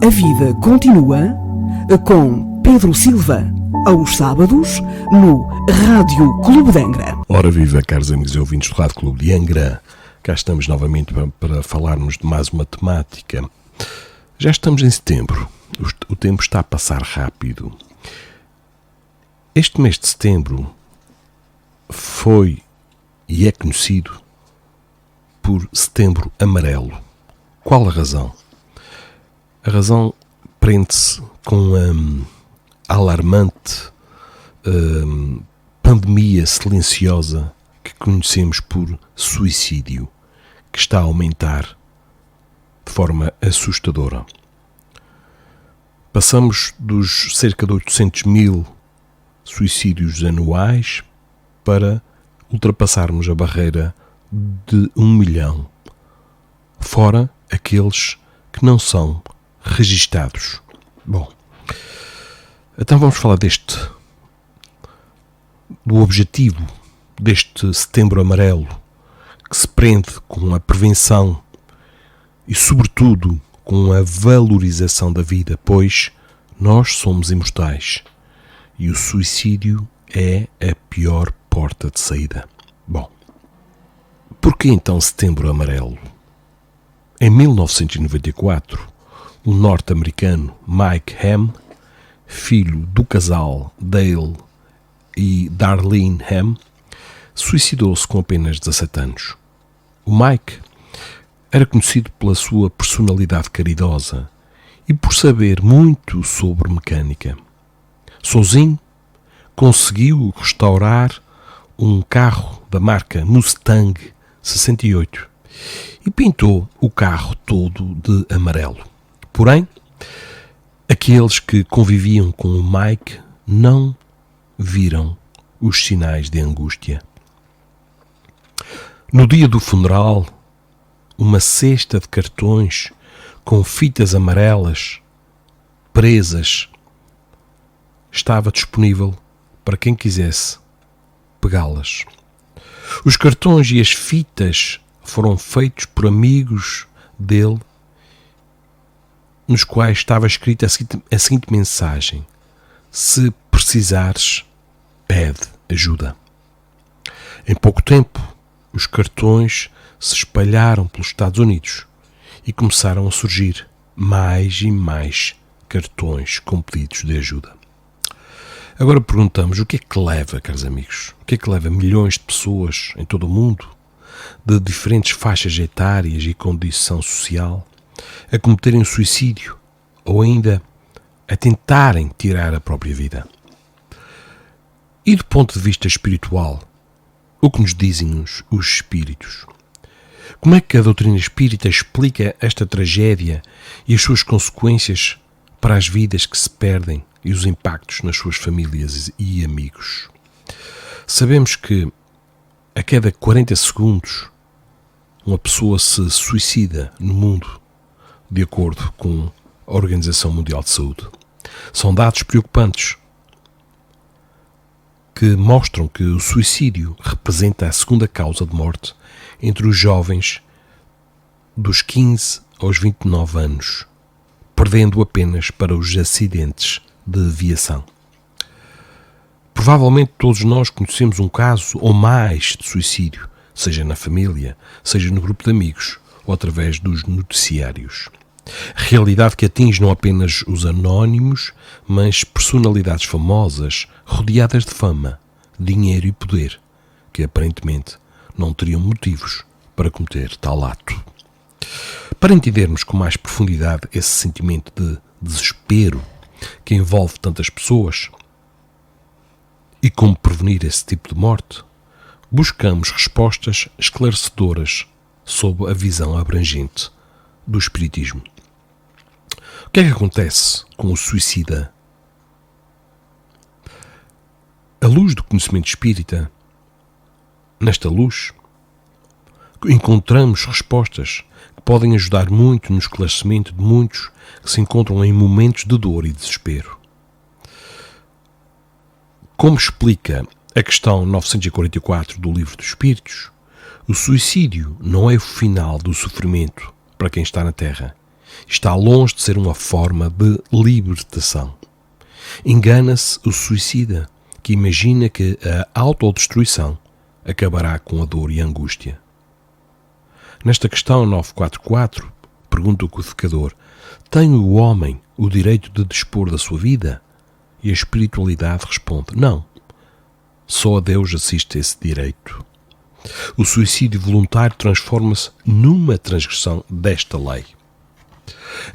A vida continua com Pedro Silva, aos sábados, no Rádio Clube de Angra. Ora viva, caros amigos e ouvintes do Rádio Clube de Angra. Cá estamos novamente para falarmos de mais uma temática. Já estamos em setembro. O tempo está a passar rápido. Este mês de setembro foi e é conhecido por Setembro Amarelo. Qual a razão? A razão prende-se com a alarmante pandemia silenciosa que conhecemos por suicídio, que está a aumentar de forma assustadora. Passamos dos cerca de 800 mil suicídios anuais para ultrapassarmos a barreira de 1 milhão, fora aqueles que não são registados. Bom, então vamos falar do objetivo deste Setembro Amarelo, que se prende com a prevenção e, sobretudo, com a valorização da vida, pois nós somos imortais e o suicídio é a pior porta de saída. Bom, por que então Setembro Amarelo? Em 1994, o norte-americano Mike Hamm, filho do casal Dale e Darlene Hamm, suicidou-se com apenas 17 anos. O Mike era conhecido pela sua personalidade caridosa e por saber muito sobre mecânica. Sozinho, conseguiu restaurar um carro da marca Mustang 68 e pintou o carro todo de amarelo. Porém, aqueles que conviviam com o Mike não viram os sinais de angústia. No dia do funeral, uma cesta de cartões com fitas amarelas presas estava disponível para quem quisesse pegá-las. Os cartões e as fitas foram feitos por amigos dele, nos quais estava escrita a seguinte mensagem: se precisares, pede ajuda. Em pouco tempo, os cartões se espalharam pelos Estados Unidos e começaram a surgir mais e mais cartões com pedidos de ajuda. Agora perguntamos, o que é que leva, caros amigos? O que é que leva milhões de pessoas em todo o mundo, de diferentes faixas etárias e condição social, a cometerem um suicídio ou ainda a tentarem tirar a própria vida? E do ponto de vista espiritual, o que nos dizem os espíritos? Como é que a doutrina espírita explica esta tragédia e as suas consequências para as vidas que se perdem e os impactos nas suas famílias e amigos? Sabemos que a cada 40 segundos uma pessoa se suicida no mundo, de acordo com a Organização Mundial de Saúde. São dados preocupantes que mostram que o suicídio representa a segunda causa de morte entre os jovens dos 15 aos 29 anos, perdendo apenas para os acidentes de aviação. Provavelmente todos nós conhecemos um caso ou mais de suicídio, seja na família, seja no grupo de amigos ou através dos noticiários. Realidade que atinge não apenas os anónimos, mas personalidades famosas, rodeadas de fama, dinheiro e poder, que aparentemente não teriam motivos para cometer tal ato. Para entendermos com mais profundidade esse sentimento de desespero que envolve tantas pessoas e como prevenir esse tipo de morte, buscamos respostas esclarecedoras sob a visão abrangente do Espiritismo. O que é que acontece com o suicida? À luz do conhecimento espírita, nesta luz, encontramos respostas que podem ajudar muito no esclarecimento de muitos que se encontram em momentos de dor e desespero. Como explica a questão 944 do Livro dos Espíritos, o suicídio não é o final do sofrimento para quem está na Terra, Está longe de ser uma forma de libertação. Engana-se o suicida, que imagina que a autodestruição acabará com a dor e a angústia. Nesta questão 944, pergunta o codificador: tem o homem o direito de dispor da sua vida? E a espiritualidade responde: não. Só a Deus assiste esse direito. O suicídio voluntário transforma-se numa transgressão desta lei.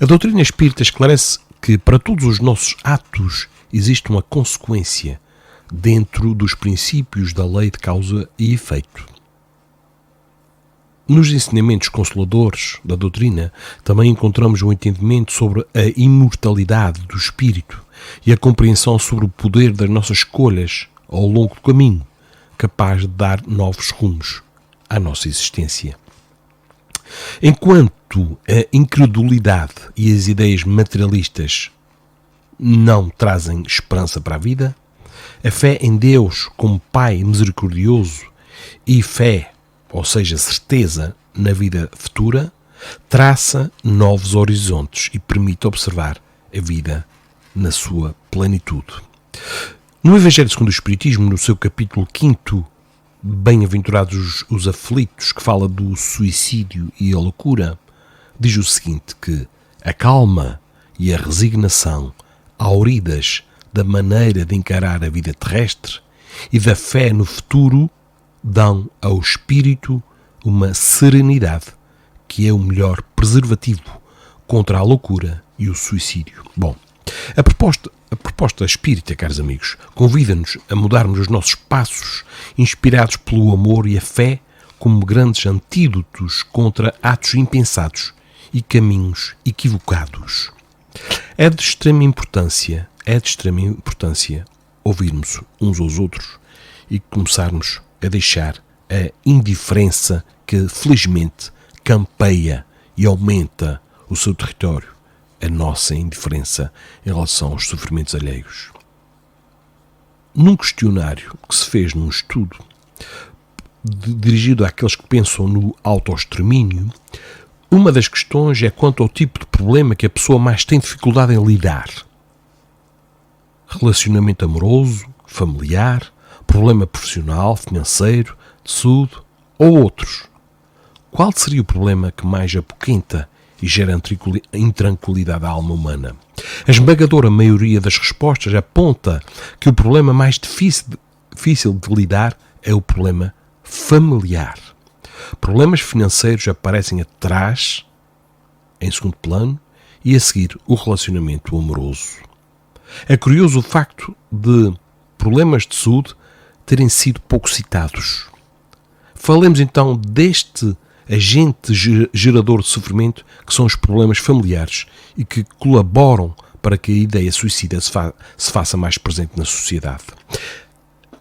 A doutrina espírita esclarece que para todos os nossos atos existe uma consequência dentro dos princípios da lei de causa e efeito. Nos ensinamentos consoladores da doutrina também encontramos um entendimento sobre a imortalidade do espírito e a compreensão sobre o poder das nossas escolhas ao longo do caminho, capaz de dar novos rumos à nossa existência. Enquanto a incredulidade e as ideias materialistas não trazem esperança para a vida, a fé em Deus como Pai misericordioso e fé, ou seja, certeza na vida futura, traça novos horizontes e permite observar a vida na sua plenitude. No Evangelho segundo o Espiritismo, no seu capítulo 5, Bem-aventurados os aflitos, que fala do suicídio e a loucura, diz o seguinte, que a calma e a resignação auridas da maneira de encarar a vida terrestre e da fé no futuro dão ao espírito uma serenidade que é o melhor preservativo contra a loucura e o suicídio. Bom, a proposta espírita, caros amigos, convida-nos a mudarmos os nossos passos inspirados pelo amor e a fé como grandes antídotos contra atos impensados e caminhos equivocados. É de extrema importância ouvirmos uns aos outros e começarmos a deixar a indiferença que felizmente campeia e aumenta o seu território, a nossa indiferença em relação aos sofrimentos alheios. Num questionário que se fez num estudo dirigido àqueles que pensam no autoextermínio, uma das questões é quanto ao tipo de problema que a pessoa mais tem dificuldade em lidar. Relacionamento amoroso, familiar, problema profissional, financeiro, de saúde ou outros. Qual seria o problema que mais apoquenta e gera intranquilidade à alma humana? A esmagadora maioria das respostas aponta que o problema mais difícil de lidar é o problema familiar. Problemas financeiros aparecem atrás, em segundo plano, e a seguir o relacionamento amoroso. É curioso o facto de problemas de saúde terem sido pouco citados. Falemos então deste agente gerador de sofrimento que são os problemas familiares e que colaboram para que a ideia suicida se faça mais presente na sociedade.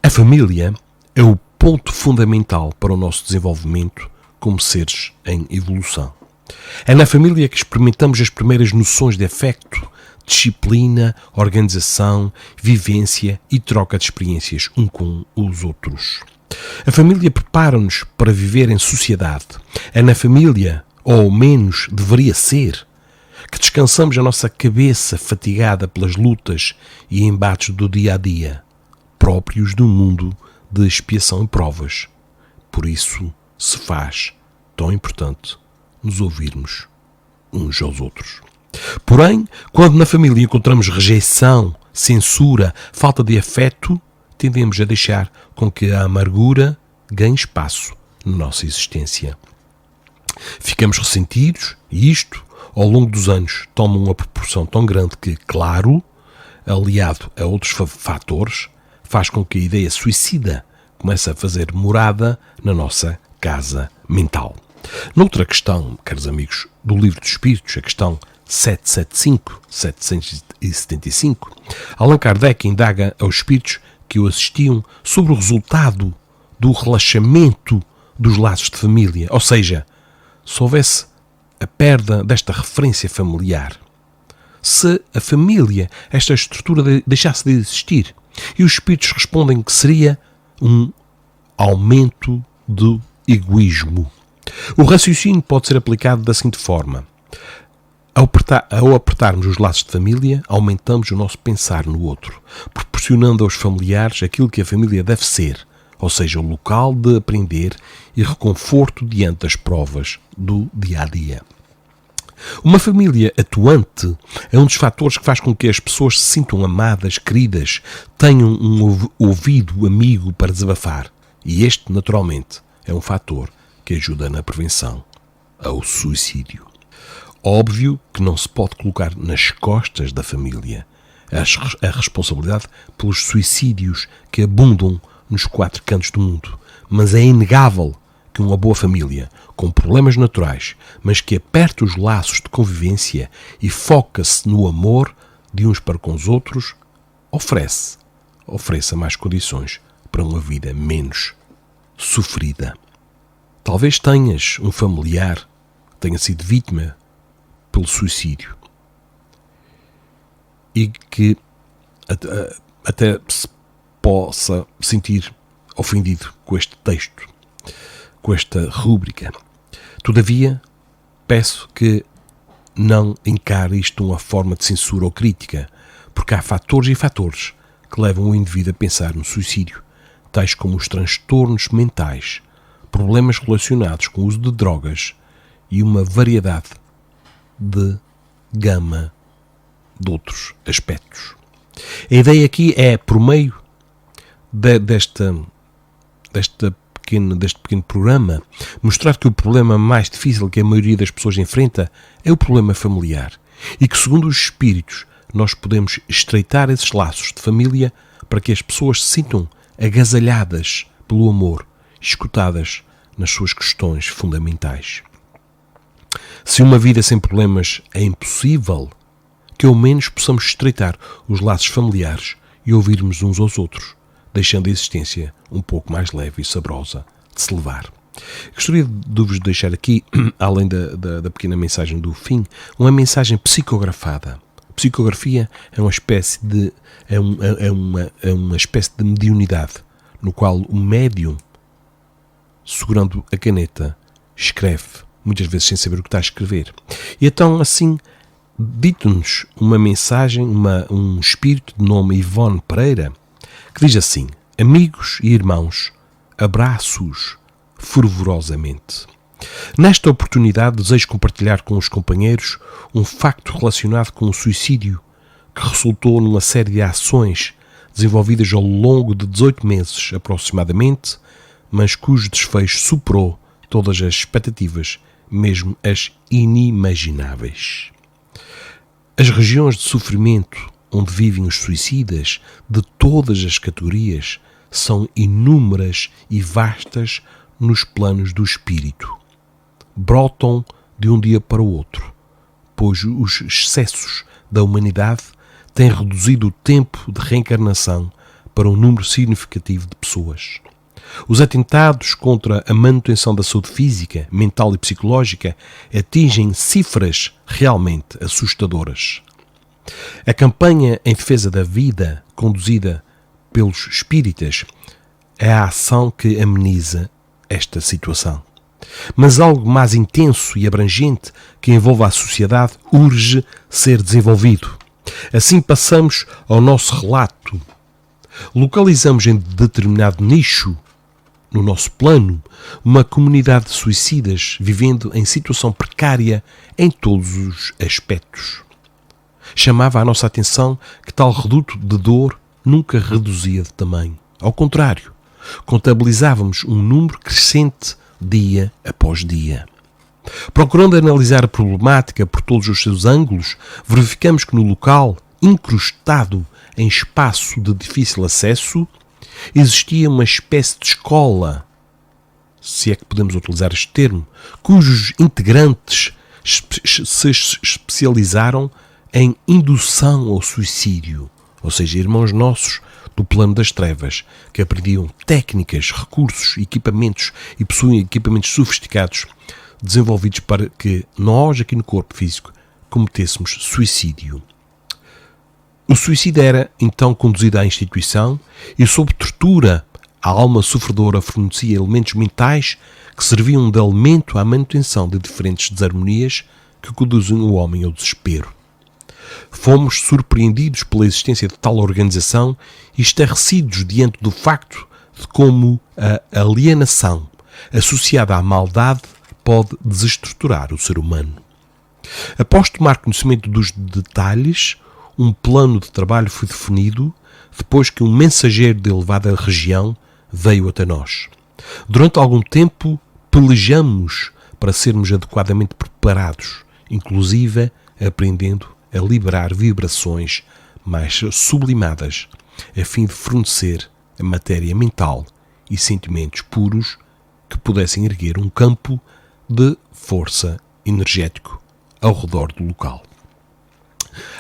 A família é o ponto fundamental para o nosso desenvolvimento como seres em evolução. É na família que experimentamos as primeiras noções de afeto, disciplina, organização, vivência e troca de experiências um com os outros. A família prepara-nos para viver em sociedade. É na família, ou ao menos deveria ser, que descansamos a nossa cabeça fatigada pelas lutas e embates do dia a dia, próprios de um mundo de expiação e provas. Por isso se faz tão importante nos ouvirmos uns aos outros. Porém, quando na família encontramos rejeição, censura, falta de afeto, tendemos a deixar com que a amargura ganhe espaço na nossa existência. Ficamos ressentidos e isto, ao longo dos anos, toma uma proporção tão grande que, claro, aliado a outros fatores, faz com que a ideia suicida comece a fazer morada na nossa casa mental. Noutra questão, caros amigos, do Livro dos Espíritos, a questão 775, Allan Kardec indaga aos espíritos que o assistiam sobre o resultado do relaxamento dos laços de família, ou seja, se houvesse a perda desta referência familiar, se a família, esta estrutura deixasse de existir, e os espíritos respondem que seria um aumento do egoísmo. O raciocínio pode ser aplicado da seguinte forma: Ao apertarmos os laços de família, aumentamos o nosso pensar no outro, proporcionando aos familiares aquilo que a família deve ser, ou seja, o local de aprender e reconforto diante das provas do dia-a-dia. Uma família atuante é um dos fatores que faz com que as pessoas se sintam amadas, queridas, tenham um ouvido amigo para desabafar. E este, naturalmente, é um fator que ajuda na prevenção ao suicídio. Óbvio que não se pode colocar nas costas da família a responsabilidade pelos suicídios que abundam nos 4 cantos do mundo, mas é inegável que uma boa família, com problemas naturais, mas que aperta os laços de convivência e foca-se no amor de uns para com os outros, ofereça mais condições para uma vida menos sofrida. Talvez tenhas um familiar que tenha sido vítima pelo suicídio e que até se possa sentir ofendido com este texto, com esta rúbrica. Todavia, peço que não encare isto de uma forma de censura ou crítica, porque há fatores e fatores que levam o indivíduo a pensar no suicídio, tais como os transtornos mentais, problemas relacionados com o uso de drogas e uma variedade de gama de outros aspectos. A ideia aqui é, por meio deste pequeno programa, mostrar que o problema mais difícil que a maioria das pessoas enfrenta é o problema familiar e que, segundo os espíritos, nós podemos estreitar esses laços de família para que as pessoas se sintam agasalhadas pelo amor, escutadas nas suas questões fundamentais. Se uma vida sem problemas é impossível, que ao menos possamos estreitar os laços familiares e ouvirmos uns aos outros, deixando a existência um pouco mais leve e saborosa de se levar. Gostaria de vos deixar aqui, além da pequena mensagem do fim, uma mensagem psicografada. Psicografia é uma espécie de mediunidade, no qual o médium, segurando a caneta, escreve, muitas vezes sem saber o que está a escrever. E então, assim, dito-nos uma mensagem, um espírito de nome Ivone Pereira, que diz assim: amigos e irmãos, abraço-os fervorosamente. Nesta oportunidade desejo compartilhar com os companheiros um facto relacionado com o suicídio que resultou numa série de ações desenvolvidas ao longo de 18 meses aproximadamente, mas cujo desfecho superou todas as expectativas, mesmo as inimagináveis. As regiões de sofrimento onde vivem os suicidas de todas as categorias são inúmeras e vastas nos planos do espírito. Brotam de um dia para o outro, pois os excessos da humanidade têm reduzido o tempo de reencarnação para um número significativo de pessoas. Os atentados contra a manutenção da saúde física, mental e psicológica atingem cifras realmente assustadoras. A campanha em defesa da vida, conduzida pelos espíritas, é a ação que ameniza esta situação. Mas algo mais intenso e abrangente que envolva a sociedade urge ser desenvolvido. Assim passamos ao nosso relato. Localizamos em determinado nicho, no nosso plano, uma comunidade de suicidas vivendo em situação precária em todos os aspectos. Chamava a nossa atenção que tal reduto de dor nunca reduzia de tamanho. Ao contrário, contabilizávamos um número crescente dia após dia. Procurando analisar a problemática por todos os seus ângulos, verificamos que no local, incrustado em espaço de difícil acesso, existia uma espécie de escola, se é que podemos utilizar este termo, cujos integrantes se especializaram em indução ao suicídio, ou seja, irmãos nossos do plano das trevas, que aprendiam técnicas, recursos, equipamentos e possuem equipamentos sofisticados desenvolvidos para que nós, aqui no corpo físico, cometêssemos suicídio. O suicídio era, então, conduzido à instituição e, sob tortura, a alma sofredora fornecia elementos mentais que serviam de alimento à manutenção de diferentes desarmonias que conduzem o homem ao desespero. Fomos surpreendidos pela existência de tal organização e estarrecidos diante do facto de como a alienação associada à maldade pode desestruturar o ser humano. Após tomar conhecimento dos detalhes, um plano de trabalho foi definido depois que um mensageiro de elevada região veio até nós. Durante algum tempo, pelejamos para sermos adequadamente preparados, inclusive aprendendo a liberar vibrações mais sublimadas, a fim de fornecer a matéria mental e sentimentos puros que pudessem erguer um campo de força energético ao redor do local.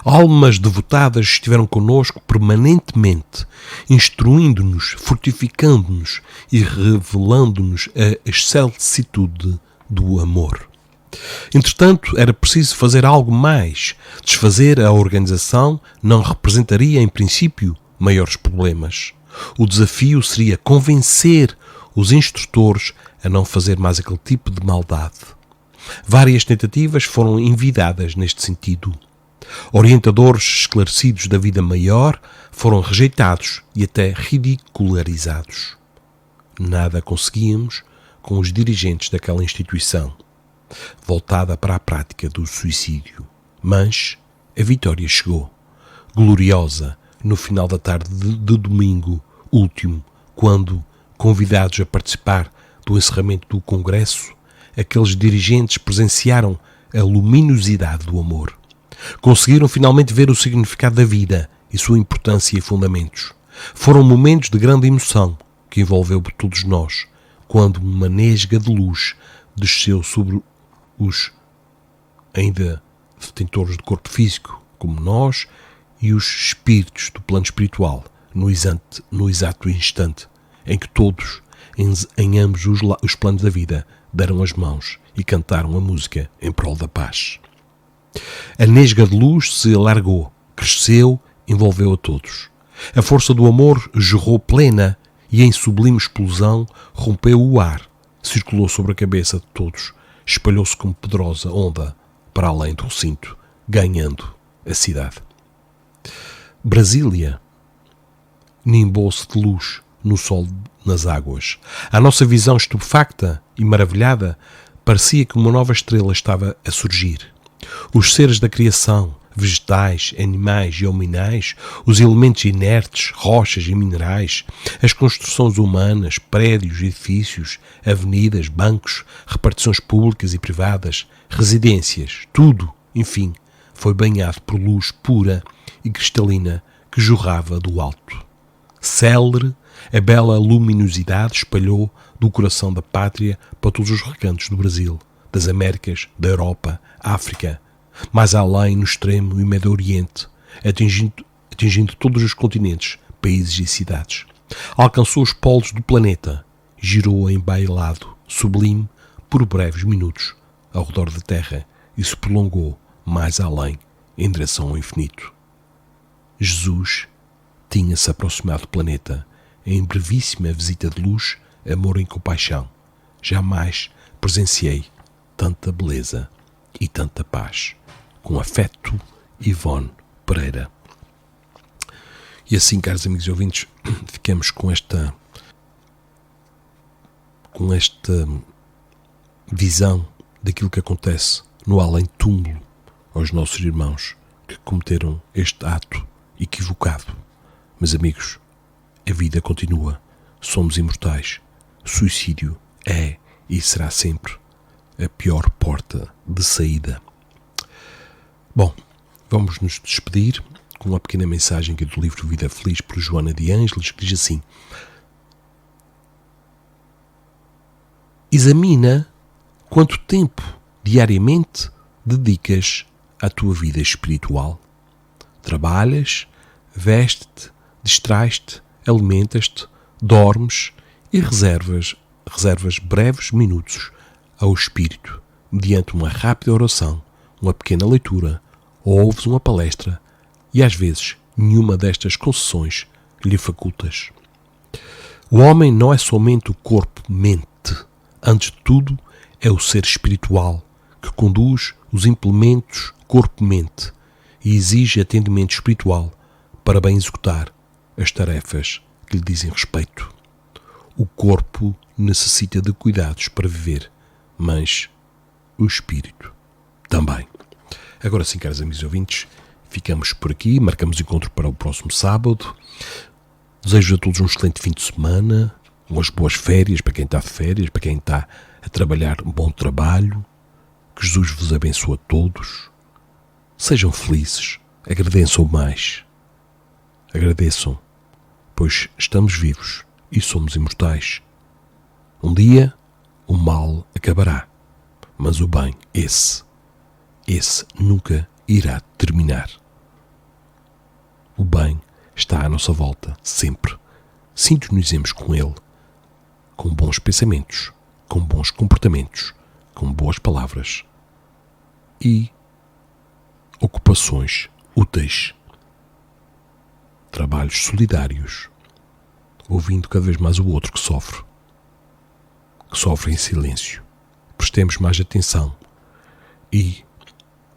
Almas devotadas estiveram connosco permanentemente, instruindo-nos, fortificando-nos e revelando-nos a excelsitude do amor. Entretanto, era preciso fazer algo mais. Desfazer a organização não representaria, em princípio, maiores problemas. O desafio seria convencer os instrutores a não fazer mais aquele tipo de maldade. Várias tentativas foram envidadas neste sentido. Orientadores esclarecidos da vida maior foram rejeitados e até ridicularizados. Nada conseguíamos com os dirigentes daquela instituição, voltada para a prática do suicídio. Mas a vitória chegou, gloriosa, no final da tarde de domingo último, quando, convidados a participar do encerramento do congresso, aqueles dirigentes presenciaram a luminosidade do amor. Conseguiram finalmente ver o significado da vida e sua importância e fundamentos. Foram momentos de grande emoção que envolveu todos nós, quando uma nesga de luz desceu sobre os ainda detentores de corpo físico, como nós, e os espíritos do plano espiritual, no exato instante em que todos, em ambos os planos da vida, deram as mãos e cantaram a música em prol da paz. A nesga de luz se alargou, cresceu, envolveu a todos. A força do amor jorrou plena e, em sublime explosão, rompeu o ar, circulou sobre a cabeça de todos, espalhou-se como poderosa onda para além do recinto, ganhando a cidade. Brasília nimbou-se de luz no sol nas águas. A nossa visão estupefacta e maravilhada parecia que uma nova estrela estava a surgir. Os seres da criação, vegetais, animais e hominais, os elementos inertes, rochas e minerais, as construções humanas, prédios, edifícios, avenidas, bancos, repartições públicas e privadas, residências, tudo, enfim, foi banhado por luz pura e cristalina que jorrava do alto. Célere, a bela luminosidade espalhou do coração da pátria para todos os recantos do Brasil, das Américas, da Europa, África, mais além no extremo e Médio Oriente, atingindo todos os continentes, países e cidades. Alcançou os polos do planeta, girou embailado, sublime, por breves minutos, ao redor da Terra e se prolongou mais além, em direção ao infinito. Jesus tinha-se aproximado do planeta em brevíssima visita de luz, amor e compaixão. Jamais presenciei tanta beleza e tanta paz. Com afeto, Ivone Pereira. E assim, caros amigos e ouvintes, ficamos com esta visão daquilo que acontece no além-túmulo aos nossos irmãos que cometeram este ato equivocado. Mas, amigos, a vida continua, somos imortais. O suicídio é e será sempre a pior porta de saída. Bom, vamos nos despedir com uma pequena mensagem aqui do livro Vida Feliz por Joana de Ângeles, que diz assim: examina quanto tempo diariamente dedicas à tua vida espiritual. Trabalhas, vestes-te, distrais-te, alimentas-te, dormes e reservas breves minutos ao espírito, mediante uma rápida oração, uma pequena leitura, ou ouves uma palestra, e às vezes nenhuma destas concessões lhe facultas. O homem não é somente o corpo-mente, antes de tudo é o ser espiritual, que conduz os implementos corpo-mente e exige atendimento espiritual para bem executar as tarefas que lhe dizem respeito. O corpo necessita de cuidados para viver, mas o espírito também. Agora sim, caros amigos e ouvintes, ficamos por aqui, marcamos encontro para o próximo sábado. Desejo a todos um excelente fim de semana, umas boas férias para quem está de férias, para quem está a trabalhar, um bom trabalho. Que Jesus vos abençoe a todos. Sejam felizes, agradeçam mais. Agradeçam, pois estamos vivos e somos imortais. Um dia o mal acabará, mas o bem, esse nunca irá terminar. O bem está à nossa volta, sempre. Sintonizemos com ele, com bons pensamentos, com bons comportamentos, com boas palavras e ocupações úteis, trabalhos solidários, ouvindo cada vez mais o outro que sofre em silêncio. Prestemos mais atenção e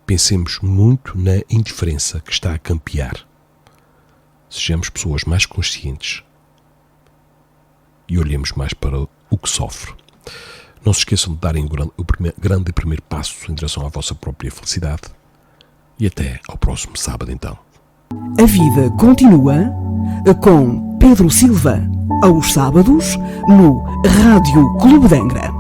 pensemos muito na indiferença que está a campear. Sejamos pessoas mais conscientes e olhemos mais para o que sofre. Não se esqueçam de darem o grande primeiro passo em direção à vossa própria felicidade. E até ao próximo sábado, então. A vida continua com Pedro Silva, aos sábados, no Rádio Clube de Angra.